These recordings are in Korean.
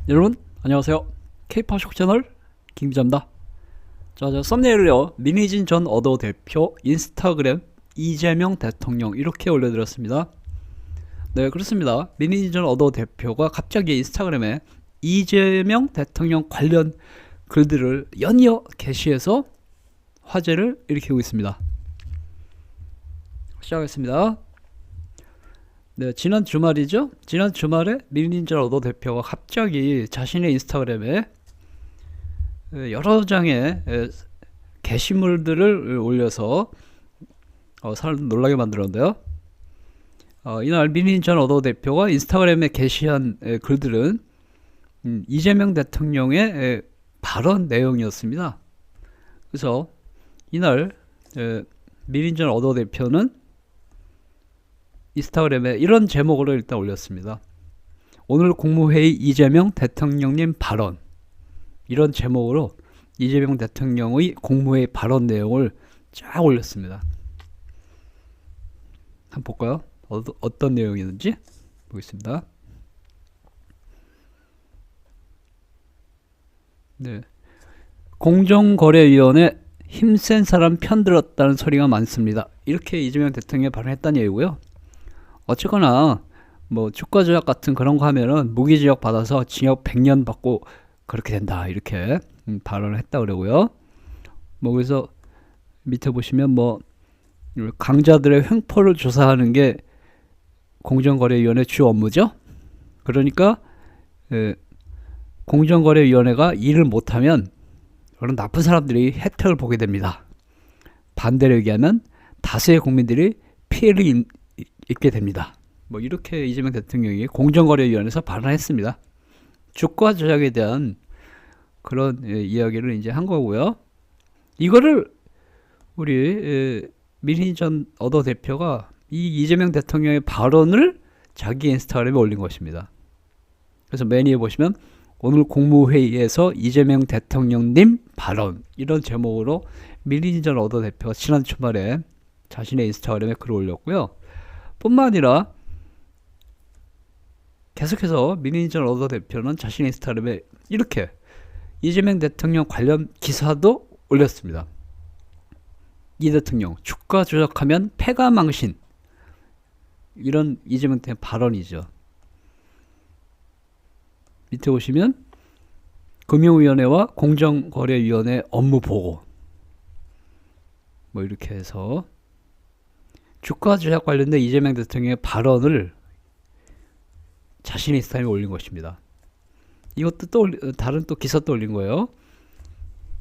여러분 안녕하세요. K-팝 채널 김 기자입니다. 자, 썸네일을요, 민희진 전 어도 대표 인스타그램 이재명 대통령 이렇게 올려드렸습니다. 네, 그렇습니다. 민희진 전 어도 대표가 갑자기 인스타그램에 이재명 대통령 관련 글들을 연이어 게시해서 화제를 일으키고 있습니다. 시작하겠습니다. 네, 지난 주말이죠. 지난 주말에 민희진 전 어도 대표가 갑자기 자신의 인스타그램에 여러 장의 게시물들을 올려서 사람들 놀라게 만들었는데요. 이날 민희진 전 어도 대표가 인스타그램에 게시한 글들은 이재명 대통령의 발언 내용이었습니다. 그래서 이날 민희진 전 어도 대표는 인스타그램에 이런 제목으로 일단 올렸습니다. 오늘 국무회의 이재명 대통령님 발언, 이런 제목으로 이재명 대통령의 국무회의 발언 내용을 쫙 올렸습니다. 한번 볼까요? 어떤 내용이었는지 보겠습니다. 네. 공정거래위원회 힘센 사람 편들었다는 소리가 많습니다. 이렇게 이재명 대통령이 발언했다는 얘기고요. 어쨌거나 뭐 주가 조작 같은 그런 거 하면은 무기징역 받아서 징역 100년 받고 그렇게 된다, 이렇게 발언을 했다 그러고요. 뭐 그래서 밑에 보시면 뭐 강자들의 횡포를 조사하는 게 공정거래위원회 주 업무죠. 그러니까 공정거래위원회가 일을 못하면 그런 나쁜 사람들이 혜택을 보게 됩니다. 반대로 얘기하면 다수의 국민들이 피해를 입게 됩니다. 뭐 이렇게 이재명 대통령이 공정거래위원회에서 발언했습니다. 주가 조작에 대한 그런 이야기를 이제 한 거고요. 이거를 우리 민희진 전 어도 대표가 이 이재명 대통령의 발언을 자기 인스타그램에 올린 것입니다. 그래서 맨 위에 보시면 오늘 국무회의에서 이재명 대통령님 발언, 이런 제목으로 민희진 전 어도 대표가 지난 주말에 자신의 인스타그램에 글을 올렸고요. 뿐만 아니라 계속해서 민희진 전 어도 대표는 자신의 인스타그램에 이렇게 이재명 대통령 관련 기사도 올렸습니다. 이 대통령 주가 조작하면 패가 망신, 이런 이재명 대통령 발언이죠. 밑에 보시면 금융위원회와 공정거래위원회 업무 보고, 뭐 이렇게 해서 주가 조작 관련된 이재명 대통령의 발언을 자신의 인스타그램에 올린 것입니다. 이것도 또 다른 또 기사 또 올린 거예요.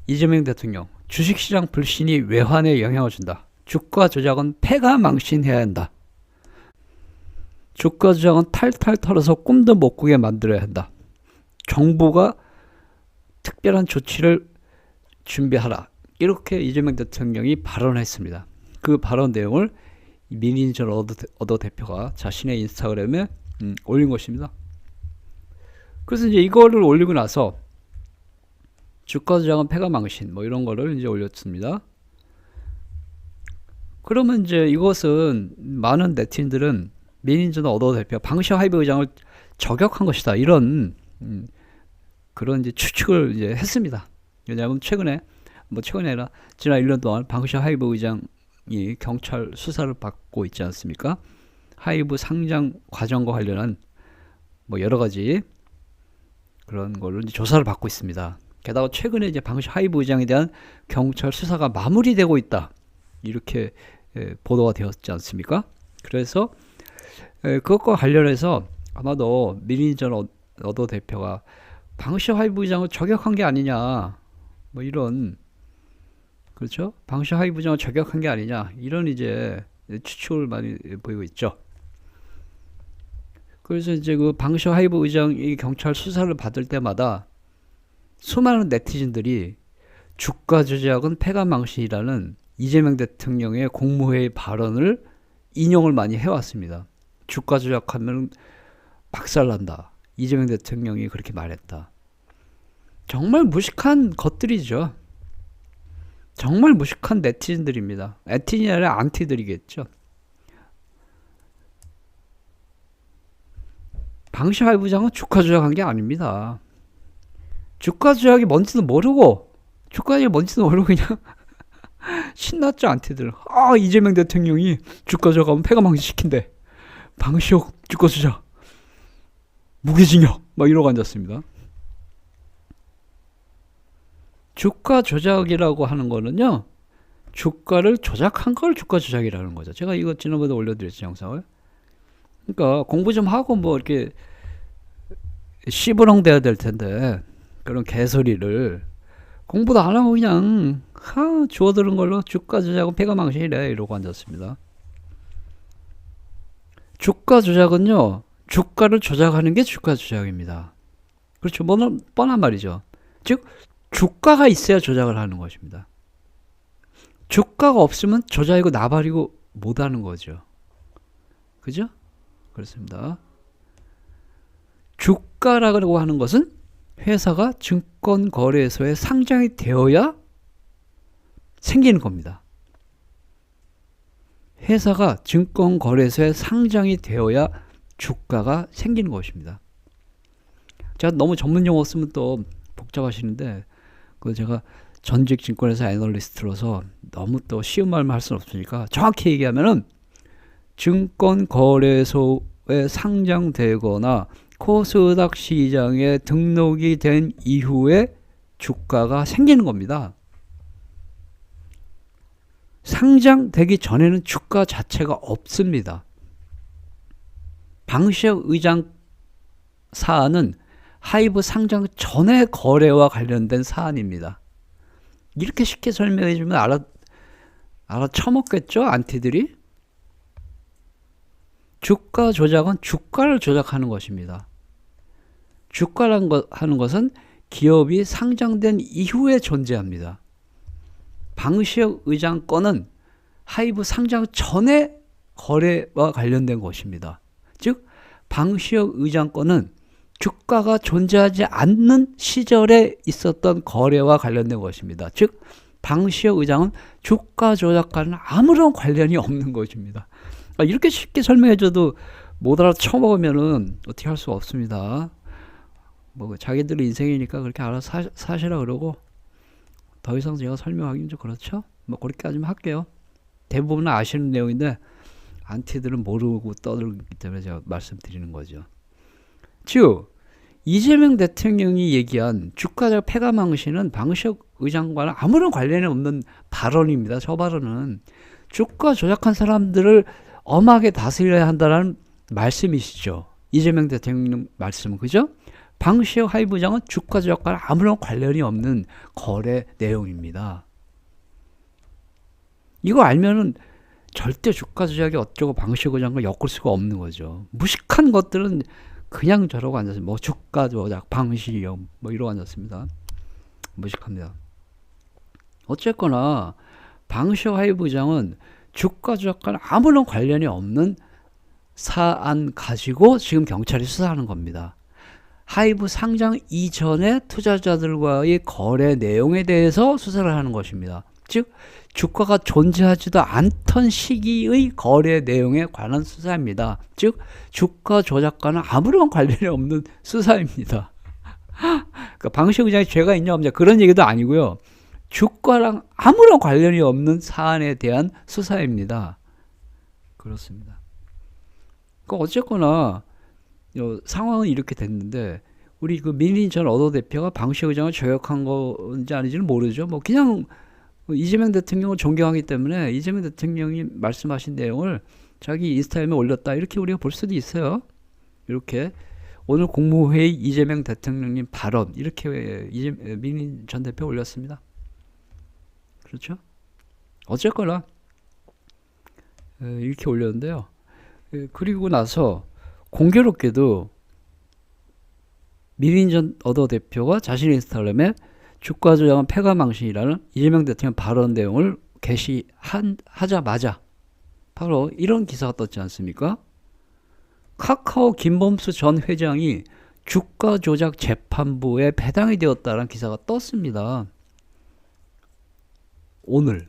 이재명 대통령 주식시장 불신이 외환에 영향을 준다. 주가 조작은 패가 망신해야 한다. 주가 조작은 탈탈 털어서 꿈도 못 꾸게 만들어야 한다. 정부가 특별한 조치를 준비하라. 이렇게 이재명 대통령이 발언했습니다. 그 발언 내용을 민희진 전 어도 대표가 자신의 인스타그램에 올린 것입니다. 그래서 이제 이거를 올리고 나서 주가 조작은 패가 망신, 뭐 이런 거를 이제 올렸습니다. 그러면 이제 이것은 많은 네티즌들은 민희진 전 어도 대표 방시 하이브 의장을 저격한 것이다, 이런 그런 이제 추측을 이제 했습니다. 왜냐하면 최근에 아니라 지난 1년 동안 방시 하이브 의장이 경찰 수사를 받고 있지 않습니까? 하이브 상장 과정과 관련한 뭐 여러 가지 그런 걸로 이제 조사를 받고 있습니다. 게다가 최근에 이제 방시 하이브 의장에 대한 경찰 수사가 마무리되고 있다, 이렇게 보도가 되었지 않습니까? 그래서 그것과 관련해서 아마도 민희진 전 어도 대표가 방시 하이브 의장을 저격한 게 아니냐, 뭐 이런, 그렇죠? 방시 하이브 의장을 저격한 게 아니냐, 이런 이제 추측을 많이 보이고 있죠. 그래서 이제 그 방시 하이브 의장이 경찰 수사를 받을 때마다 수많은 네티즌들이 주가 조작은 패가 망신이라는 이재명 대통령의 국무회의 발언을 인용을 많이 해왔습니다. 주가 조작하면 박살난다, 이재명 대통령이 그렇게 말했다. 정말 무식한 것들이죠. 정말 무식한 네티즌들입니다. 네티즌이 아니라 안티들이겠죠. 방시하이 부장은 주가 조작한 게 아닙니다. 주가 조작이 뭔지도 모르고 그냥 신났죠, 안티들. 아, 이재명 대통령이 주가 조작하면 폐가망신 시킨대. 방시혁 주가 조작 무기징역 막 이러고 앉았습니다. 주가 조작이라고 하는 거는요, 주가를 조작한 걸 주가 조작이라는 거죠. 제가 이거 지난번에 올려드렸죠, 영상을. 그러니까 공부 좀 하고 뭐 이렇게 씨부렁대야 될 텐데 그런 개소리를 공부도 안 하고 그냥 주워들은 걸로 주가 조작은 폐가망신이래 이러고 앉았습니다. 주가 조작은요, 주가를 조작하는 게 주가 조작입니다. 그렇죠. 뻔한 말이죠. 즉 주가가 있어야 조작을 하는 것입니다. 주가가 없으면 조작이고 나발이고 못하는 거죠. 그죠? 그렇습니다. 주가라고 하는 것은 회사가 증권거래소에 상장이 되어야 생기는 겁니다. 회사가 증권거래소에 상장이 되어야 주가가 생기는 것입니다. 제가 너무 전문 용어 쓰면 또 복잡하시는데, 그 제가 전직 증권회사 애널리스트로서 너무 또 쉬운 말만 할 수는 없으니까 정확히 얘기하면은 증권거래소에 상장되거나 코스닥 시장에 등록이 된 이후에 주가가 생기는 겁니다. 상장되기 전에는 주가 자체가 없습니다. 방시혁 의장 사안은 하이브 상장 전의 거래와 관련된 사안입니다. 이렇게 쉽게 설명해 주면 알아쳐먹겠죠, 안티들이? 주가 조작은 주가를 조작하는 것입니다. 주가라는 하는 것은 기업이 상장된 이후에 존재합니다. 방시혁 의장 건은 하이브 상장 전의 거래와 관련된 것입니다. 즉 방시혁 의장 건은 주가가 존재하지 않는 시절에 있었던 거래와 관련된 것입니다. 즉 방시혁 의장은 주가 조작과는 아무런 관련이 없는 것입니다. 이렇게 쉽게 설명해줘도 못 알아쳐먹으면은 어떻게 할 수 없습니다. 뭐 자기들 인생이니까 그렇게 알아서 사시라 그러고, 더 이상 제가 설명하기는 좀 그렇죠. 뭐 그렇게까지만 할게요. 대부분 아시는 내용인데 안티들은 모르고 떠들기 때문에 제가 말씀드리는 거죠. 즉 이재명 대통령이 얘기한 주가적 폐가망신은 방시혁 의장과는 아무런 관련이 없는 발언입니다. 저 발언은 주가 조작한 사람들을 엄하게 다스려야 한다는 말씀이시죠. 이재명 대통령 말씀은, 그죠? 방시혁 하이브 의장은 주가 조작과는 아무런 관련이 없는 거래 내용입니다. 이거 알면은 절대 주가 조작이 어쩌고 방시혁 의장과 엮을 수가 없는 거죠. 무식한 것들은 그냥 저러고 앉았습니다. 뭐 주가 조작, 방시혁 뭐 이러고 앉았습니다. 무식합니다. 어쨌거나 방시혁 하이브 의장은 주가 조작과는 아무런 관련이 없는 사안 가지고 지금 경찰이 수사하는 겁니다. 하이브 상장 이전의 투자자들과의 거래 내용에 대해서 수사를 하는 것입니다. 즉 주가가 존재하지도 않던 시기의 거래 내용에 관한 수사입니다. 즉 주가 조작과는 아무런 관련이 없는 수사입니다. 그러니까 방시혁 의장이 죄가 있냐 없냐 그런 얘기도 아니고요. 주가랑 아무런 관련이 없는 사안에 대한 수사입니다. 그렇습니다. 그러니까 어쨌거나 상황은 이렇게 됐는데, 우리 그 민희 전 어도 대표가 방시혁 의장을 저격한 건지 아닌지는 모르죠. 뭐 그냥 이재명 대통령을 존경하기 때문에 이재명 대통령이 말씀하신 내용을 자기 인스타그램에 올렸다, 이렇게 우리가 볼 수도 있어요. 이렇게 오늘 국무회의 이재명 대통령님 발언, 이렇게 민희 전 대표 올렸습니다. 그렇죠? 어쨌거나 이렇게 올렸는데요. 그리고 나서 공교롭게도 민희 전 어도 대표가 자신의 인스타그램에 주가 조작은 폐가망신이라는 이재명 대통령 발언 내용을 게시하자마자 바로 이런 기사가 떴지 않습니까? 카카오 김범수 전 회장이 주가 조작 재판부에 배당이 되었다는 기사가 떴습니다. 오늘.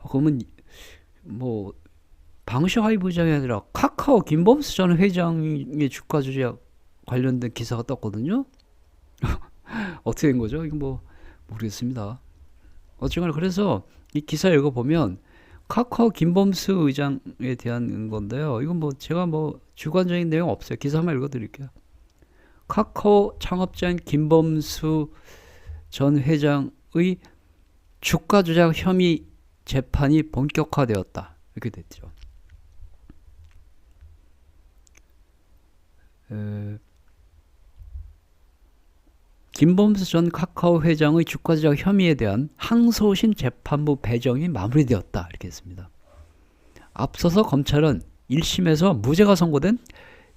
그러면 뭐 방시혁 하이브 의장이 아니라 카카오 김범수 전 회장의 주가 조작 관련된 기사가 떴거든요. 어떻게 된 거죠? 이거 뭐 모르겠습니다. 어쨌거나 그래서 이 기사 읽어보면 카카오 김범수 의장에 대한 건데요. 이건 뭐 제가 뭐 주관적인 내용 없어요. 기사만 읽어드릴게요. 카카오 창업자인 김범수 전 회장의 주가 조작 혐의 재판이 본격화되었다. 이렇게 됐죠. 김범수 전 카카오 회장의 주가 조작 혐의에 대한 항소심 재판부 배정이 마무리되었다. 이렇게 했습니다. 앞서서 검찰은 1심에서 무죄가 선고된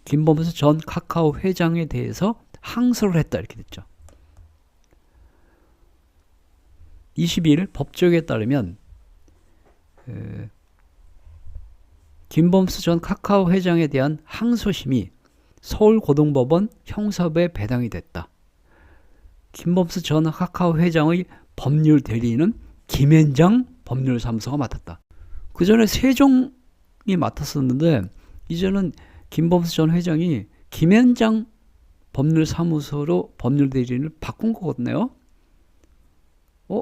김범수 전 카카오 회장에 대해서 항소를 했다. 이렇게 됐죠. 22일 법조계에 따르면 김범수 전 카카오 회장에 대한 항소심이 서울고등법원 형사부에 배당이 됐다. 김범수 전 카카오 회장의 법률 대리인은 김앤장 법률사무소가 맡았다. 그 전에 세종이 맡았었는데 이제는 김범수 전 회장이 김앤장 법률사무소로 법률 대리인을 바꾼 거거든요.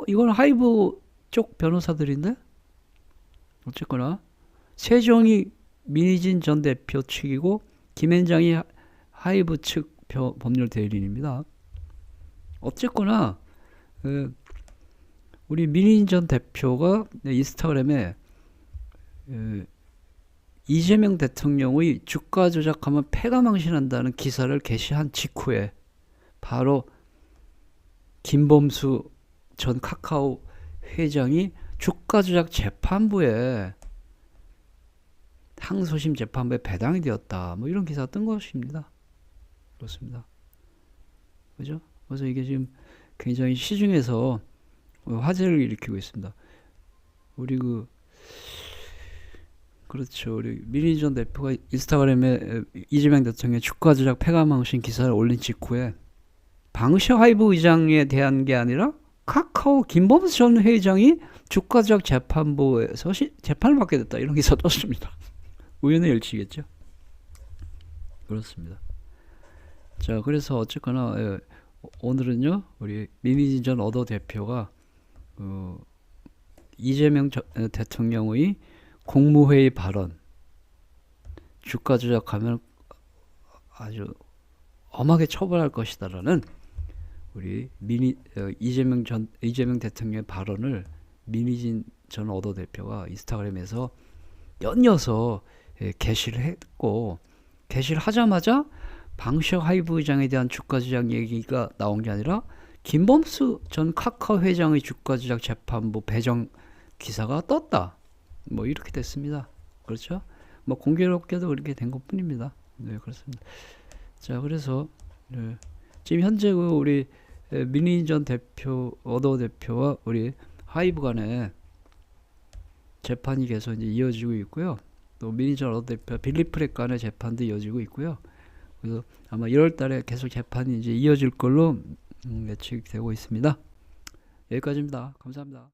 이건 하이브 쪽 변호사들인데? 어쨌거나 세종이 민희진 전 대표 측이고 김앤장이 하이브 측 법률 대리인입니다. 어쨌거나 우리 민희진 전 대표가 인스타그램에 이재명 대통령의 주가 조작하면 패가 망신한다는 기사를 게시한 직후에 바로 김범수 전 카카오 회장이 주가 조작 재판부에 항소심 재판부에 배당이 되었다. 뭐 이런 기사가 뜬 것입니다. 그렇습니다. 그죠? 그래서 이게 지금 굉장히 시중에서 화제를 일으키고 있습니다. 우리 그렇죠. 우리 민희 전 대표가 인스타그램에 이재명 대통령의 주가 조작 패가망신 기사를 올린 직후에 방셔 하이브 의장에 대한 게 아니라 카카오 김범수 전 회장이 주가 조작 재판부에서 재판을 받게 됐다. 이런 기사 떴습니다. 우연의 일치겠죠. 그렇습니다. 자, 그래서 어쨌거나 오늘은요, 우리 민희진 전 어더 대표가 이재명 대통령의 국무회의 발언, 주가 조작하면 아주 엄하게 처벌할 것이다라는 우리 이재명 대통령의 발언을 민희진 전 어더 대표가 인스타그램에서 연이어서 게시를 했고, 게시를 하자마자 방셔 하이브 의장에 대한 주가 조작 얘기가 나온 게 아니라 김범수 전 카카오 회장의 주가 조작 재판부 배정 기사가 떴다. 뭐 이렇게 됐습니다. 그렇죠? 뭐 공교롭게도 그렇게 된 것뿐입니다. 네, 그렇습니다. 자, 그래서 지금 현재 우리 민희 전 대표, 어더 대표와 우리 하이브 간에 재판이 계속 이제 이어지고 있고요. 또 민희 전 어더 대표, 빌리프렉 간의 재판도 이어지고 있고요. 그래서 아마 1월 달에 계속 재판이 이제 이어질 걸로 예측되고 있습니다. 여기까지입니다. 감사합니다.